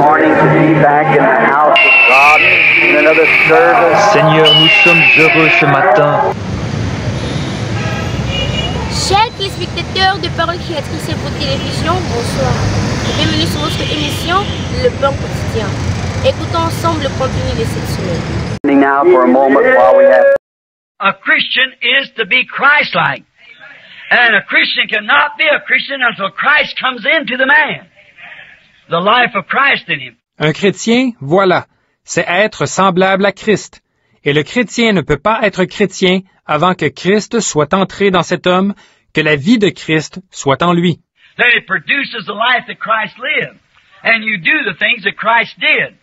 morning to be back in the house of God in another service. Seigneur, nous sommes heureux ce matin. Chers téléspectateurs de Paroles Créatrices et votre télévision, bonsoir. Bienvenue sur votre émission, Le Pain Quotidien. Écoutons ensemble le contenu de cette semaine. Now for a moment while we have... A Christian is to be Christ-like. And a Christian cannot be a Christian until Christ comes into the man. The life of Christ in him. Un chrétien, voilà, c'est être semblable à Christ. Et le chrétien ne peut pas être chrétien avant que Christ soit entré dans cet homme, que la vie de Christ soit en lui. That it produces the life that Christ lived. And you do the things that Christ did.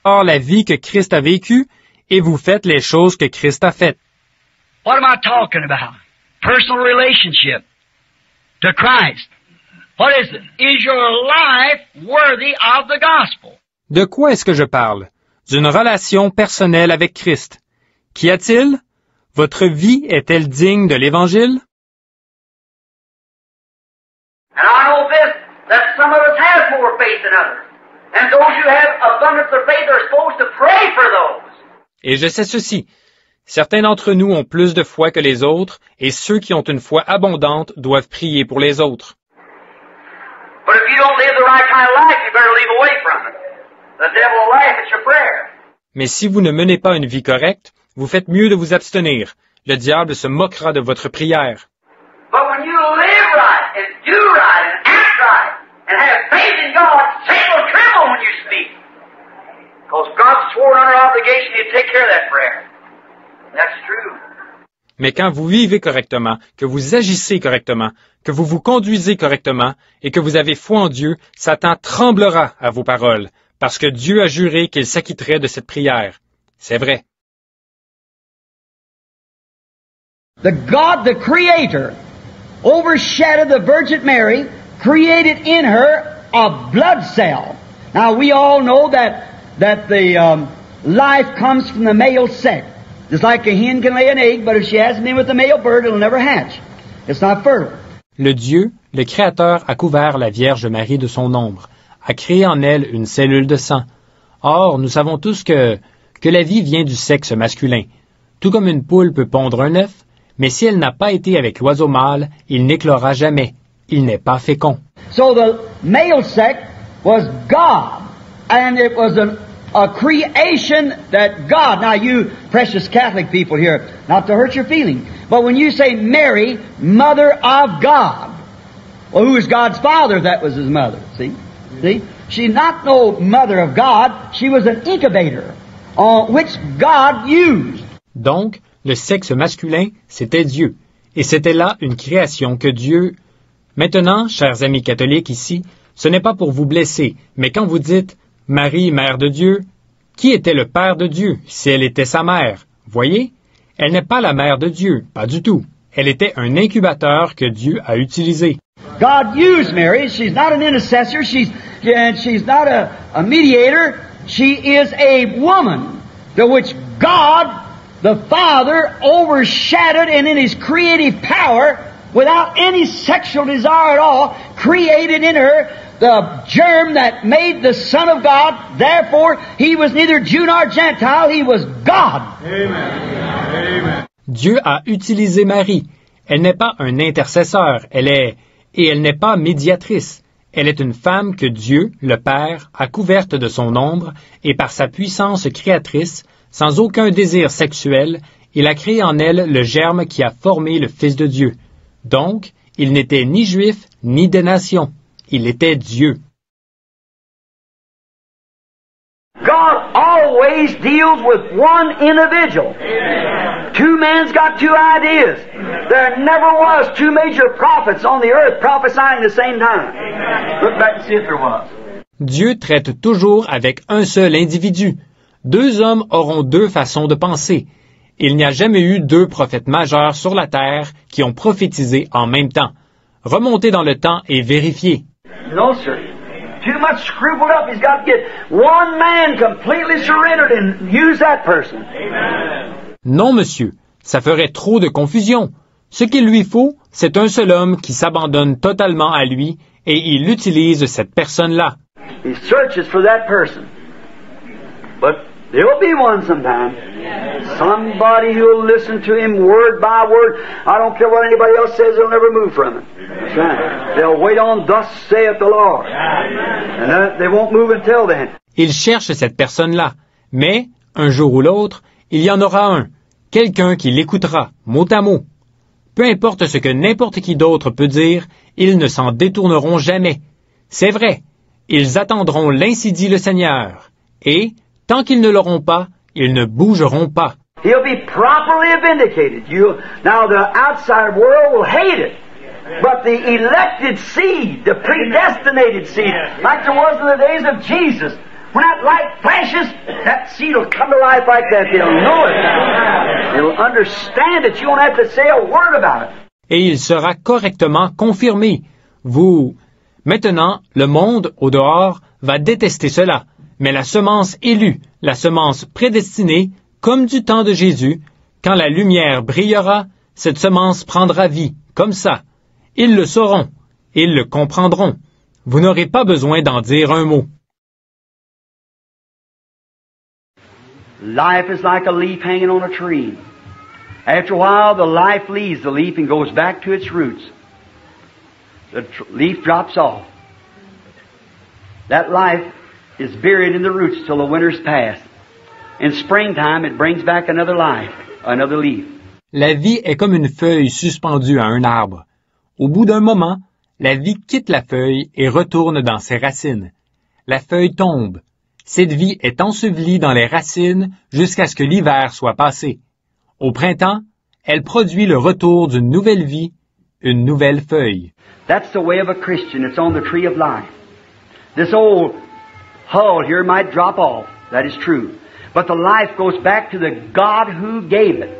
Or, la vie que Christ a vécue, et vous faites les choses que Christ a faites. What am I talking about? Personal relationship to Christ. What is it? Is your life worthy of the gospel? De quoi est-ce que je parle? D'une relation personnelle avec Christ. Qu'y a-t-il? Votre vie est-elle digne de l'Évangile? And I know this, that some of us have more faith than others. And those who have abundance of faith are supposed to pray for those. Et je sais ceci. Certains d'entre nous ont plus de foi que les autres, et ceux qui ont une foi abondante doivent prier pour les autres. But if you don't live the right kind of life, you better leave away from it. The devil will laugh at your prayer. Mais si vous ne menez pas une vie correcte, vous faites mieux de vous abstenir. Le diable se moquera de votre prière. But when you live right, and do right, and act right, and have faith in God, Satan will tremble when you speak. Because God swore under obligation He'd take care of that prayer. That's true. Mais quand vous vivez correctement, que vous agissez correctement, que vous vous conduisez correctement et que vous avez foi en Dieu, Satan tremblera à vos paroles, parce que Dieu a juré qu'il s'acquitterait de cette prière. C'est vrai. The God, the Creator, overshadowed the Virgin Mary, created in her a blood cell. Now we all know that the life comes from the male sex. Just like a hen can lay an egg, but if she hasn't been with the male bird, it'll never hatch. It's not fertile. Le Dieu, le Créateur, a couvert la Vierge Marie de son ombre, a créé en elle une cellule de sang. Or, nous savons tous que la vie vient du sexe masculin. Tout comme une poule peut pondre un œuf, mais si elle n'a pas été avec l'oiseau mâle, il n'éclora jamais. Il n'est pas fécond. So the male sex was God, and it was a creation that God, now you precious Catholic people here, not to hurt your feelings, but when you say Mary, Mother of God, well, who is God's father if that was his mother? See? She's not no mother of God, she was an incubator, which God used. Donc, le sexe masculin, c'était Dieu, et c'était là une création que Dieu... Maintenant, chers amis catholiques ici, ce n'est pas pour vous blesser, mais quand vous dites « Marie, mère de Dieu », qui était le père de Dieu si elle était sa mère? Voyez? Elle n'est pas la mère de Dieu, pas du tout. Elle était un incubateur que Dieu a utilisé. God used Mary. She's not an intercessor. She's not a mediator. She is a woman to which God, the Father, overshadowed and in His creative power, without any sexual desire at all, created in her the germ that made the Son of God. Therefore, He was neither Jew nor Gentile. He was God. Amen. Dieu a utilisé Marie. Elle n'est pas un intercesseur. Et elle n'est pas médiatrice. Elle est une femme que Dieu, le Père, a couverte de son ombre et par sa puissance créatrice, sans aucun désir sexuel, il a créé en elle le germe qui a formé le Fils de Dieu. Donc, il n'était ni juif ni des nations. Il était Dieu. God always deals with one individual. Amen. Two men's got two ideas. There never was two major prophets on the earth prophesying at the same time. Amen. Look back and see if there was. Dieu traite toujours avec un seul individu. Deux hommes auront deux façons de penser. Il n'y a jamais eu deux prophètes majeurs sur la terre qui ont prophétisé en même temps. Remontez dans le temps et vérifiez. No, sir. Too much scrupled up. He's got to get one man completely surrendered and use that person. Amen. Non, monsieur. Ça ferait trop de confusion. Ce qu'il lui faut, c'est un seul homme qui s'abandonne totalement à lui et il utilise cette personne-là. He searches for that person. But there'll be one sometime. Somebody who'll listen to him word by word. I don't care what anybody else says, they'll never move from it. That's right. They'll wait on thus saith the Lord. And they won't move until then. Il cherche cette personne-là, mais un jour ou l'autre, il y en aura un, quelqu'un qui l'écoutera, mot à mot. Peu importe ce que n'importe qui d'autre peut dire, ils ne s'en détourneront jamais. C'est vrai, ils attendront l'ainsi dit le Seigneur, et, tant qu'ils ne l'auront pas, ils ne bougeront pas. He'll be properly vindicated. Now the outside world will hate it. But the elected seed, the predestinated seed, like there was in the days of Jesus, when that light flashes, that seed will come to life like that. They'll know it. They'll understand it. You won't have to say a word about it. Et il sera correctement confirmé. Maintenant, le monde, au dehors, va détester cela. Mais la semence élue, la semence prédestinée, comme du temps de Jésus, quand la lumière brillera, cette semence prendra vie, comme ça. Ils le sauront, ils le comprendront. Vous n'aurez pas besoin d'en dire un mot. Life is like a leaf hanging on a tree. After a while, the life leaves the leaf and goes back to its roots. The leaf drops off. That life is buried in the roots till the winter's past. In springtime, it brings back another life, another leaf. La vie est comme une feuille suspendue à un arbre. Au bout d'un moment, la vie quitte la feuille et retourne dans ses racines. La feuille tombe. Cette vie est ensevelie dans les racines jusqu'à ce que l'hiver soit passé. Au printemps, elle produit le retour d'une nouvelle vie, une nouvelle feuille. That's the way of a Christian. It's on the tree of life. This old hull here might drop off. That is true. But the life goes back to the God who gave it.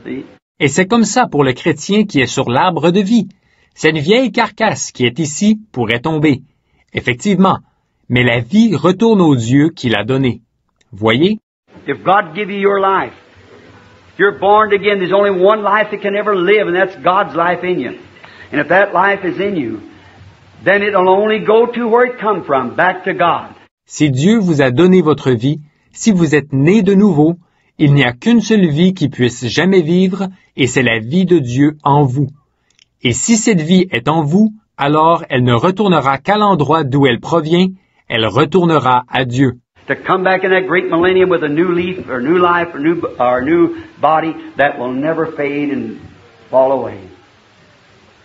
See? Et c'est comme ça pour le chrétien qui est sur l'arbre de vie. Cette vieille carcasse qui est ici pourrait tomber. Effectivement. Mais la vie retourne au Dieu qui l'a donnée. Voyez? If God give you your life, if you're born again, there's only one life that can ever live, and that's God's life in you. And if that life is in you, then it'll only go to where it come from, back to God. Si Dieu vous a donné votre vie, si vous êtes né de nouveau, il n'y a qu'une seule vie qui puisse jamais vivre, et c'est la vie de Dieu en vous. Et si cette vie est en vous, alors elle ne retournera qu'à l'endroit d'où elle provient, elle retournera à Dieu. To come back in that great millennium with a new leaf, or new life, or new body that will never fade and fall away.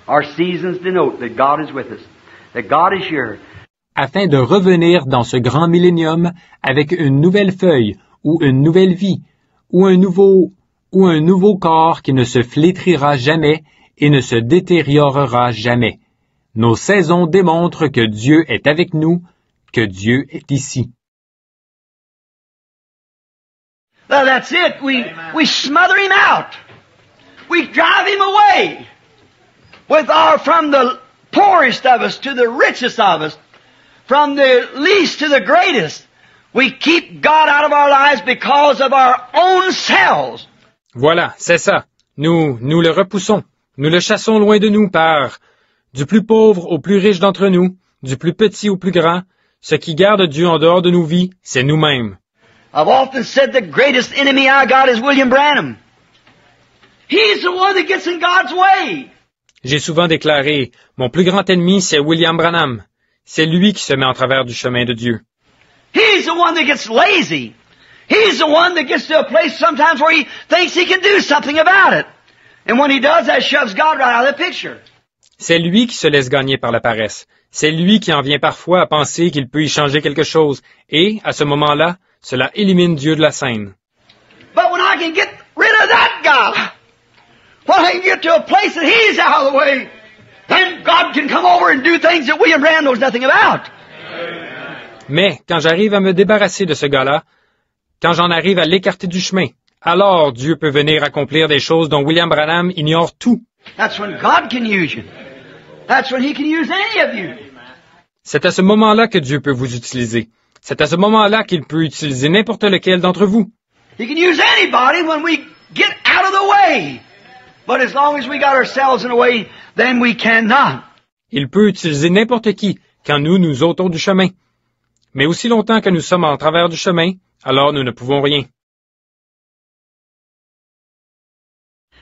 Our seasons denote that God is with us, that God is here. Afin de revenir dans ce grand millénium avec une nouvelle feuille, ou une nouvelle vie, ou un nouveau corps qui ne se flétrira jamais et ne se détériorera jamais. Nos saisons démontrent que Dieu est avec nous, que Dieu est ici. Well, that's it. We smother him out. We drive him away. From the poorest of us to the richest of us, from the least to the greatest, we keep God out of our lives because of our own selves. Voilà, c'est ça. Nous le repoussons. Nous le chassons loin de nous par du plus pauvre au plus riche d'entre nous, du plus petit au plus grand. Ce qui garde Dieu en dehors de nos vies, c'est nous-mêmes. I've often said the greatest enemy I got is William Branham. He's the one that gets in God's way. J'ai souvent déclaré, mon plus grand ennemi, c'est William Branham. C'est lui qui se met en travers du chemin de Dieu. He's the one that gets lazy. He's the one that gets to a place sometimes where he thinks he can do something about it. And when he does, that shoves God right out of the picture. C'est lui qui se laisse gagner par la paresse. C'est lui qui en vient parfois à penser qu'il peut y changer quelque chose. Et, à ce moment-là, cela élimine Dieu de la scène. But when I can get rid of that guy, when I can get to a place that he's out of the way, then God can come over and do things that William Branham knows nothing about. Mais, quand j'arrive à me débarrasser de ce gars-là, quand j'en arrive à l'écarter du chemin, alors Dieu peut venir accomplir des choses dont William Branham ignore tout. That's when God can use you. That's when He can use any of you. C'est à ce moment-là que Dieu peut vous utiliser. C'est à ce moment-là qu'il peut utiliser n'importe lequel d'entre vous. He can use anybody when we get out of the way. But as long as we got ourselves in the way, then we cannot. Il peut utiliser n'importe qui quand nous ôtons du chemin. Mais aussi longtemps que nous sommes en travers du chemin, alors nous ne pouvons rien.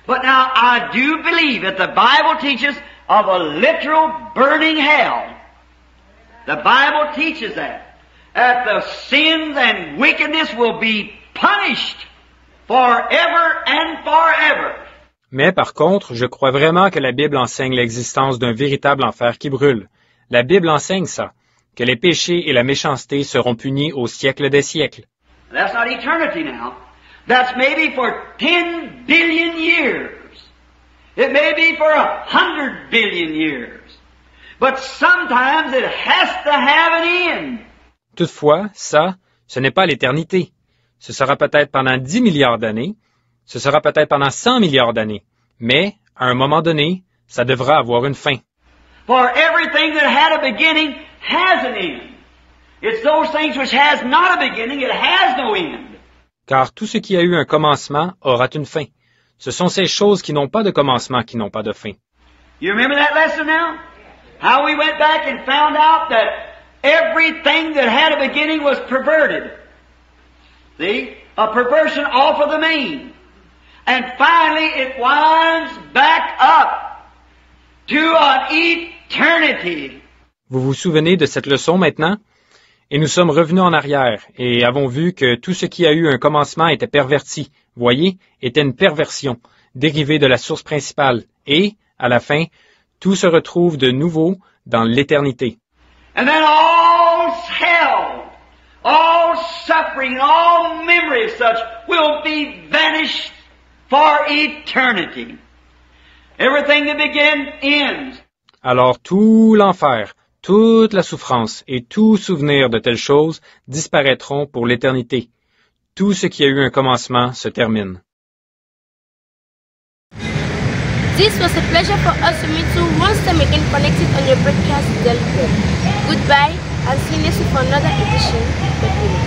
But now I do believe that the Bible teaches of a literal burning hell. The Bible teaches that the sins and wickedness will be punished forever and forever. Mais par contre, je crois vraiment que la Bible enseigne l'existence d'un véritable enfer qui brûle. La Bible enseigne ça, que les péchés et la méchanceté seront punis au siècle des siècles. That's not eternity now. That's maybe for 10 billion years. It may be for 100 billion years. But sometimes it has to have an end. Toutefois, ça, ce n'est pas l'éternité. Ce sera peut-être pendant 10 milliards d'années, ce sera peut-être pendant 100 milliards d'années, mais, à un moment donné, ça devra avoir une fin. For everything that had a beginning has an end. It's those things which has not a beginning, it has no end. Car tout ce qui a eu un commencement aura une fin. Ce sont ces choses qui n'ont pas de commencement qui n'ont pas de fin. You remember that lesson now? How we went back and found out that everything that had a beginning was perverted. See? A perversion off of the mean. And finally it winds back up to an eternity. Vous vous souvenez de cette leçon maintenant? Et nous sommes revenus en arrière et avons vu que tout ce qui a eu un commencement était perverti. Voyez, était une perversion, dérivée de la source principale. Et, à la fin, tout se retrouve de nouveau dans l'éternité. And then all hell, all suffering, all memory of such will be vanished for eternity. Everything that began ends. Alors tout l'enfer, toute la souffrance et tout souvenir de telles choses disparaîtront pour l'éternité. Tout ce qui a eu un commencement se termine. This was a pleasure for us to meet you once time again connected on your broadcast Delco. Goodbye and see you next week for another edition of the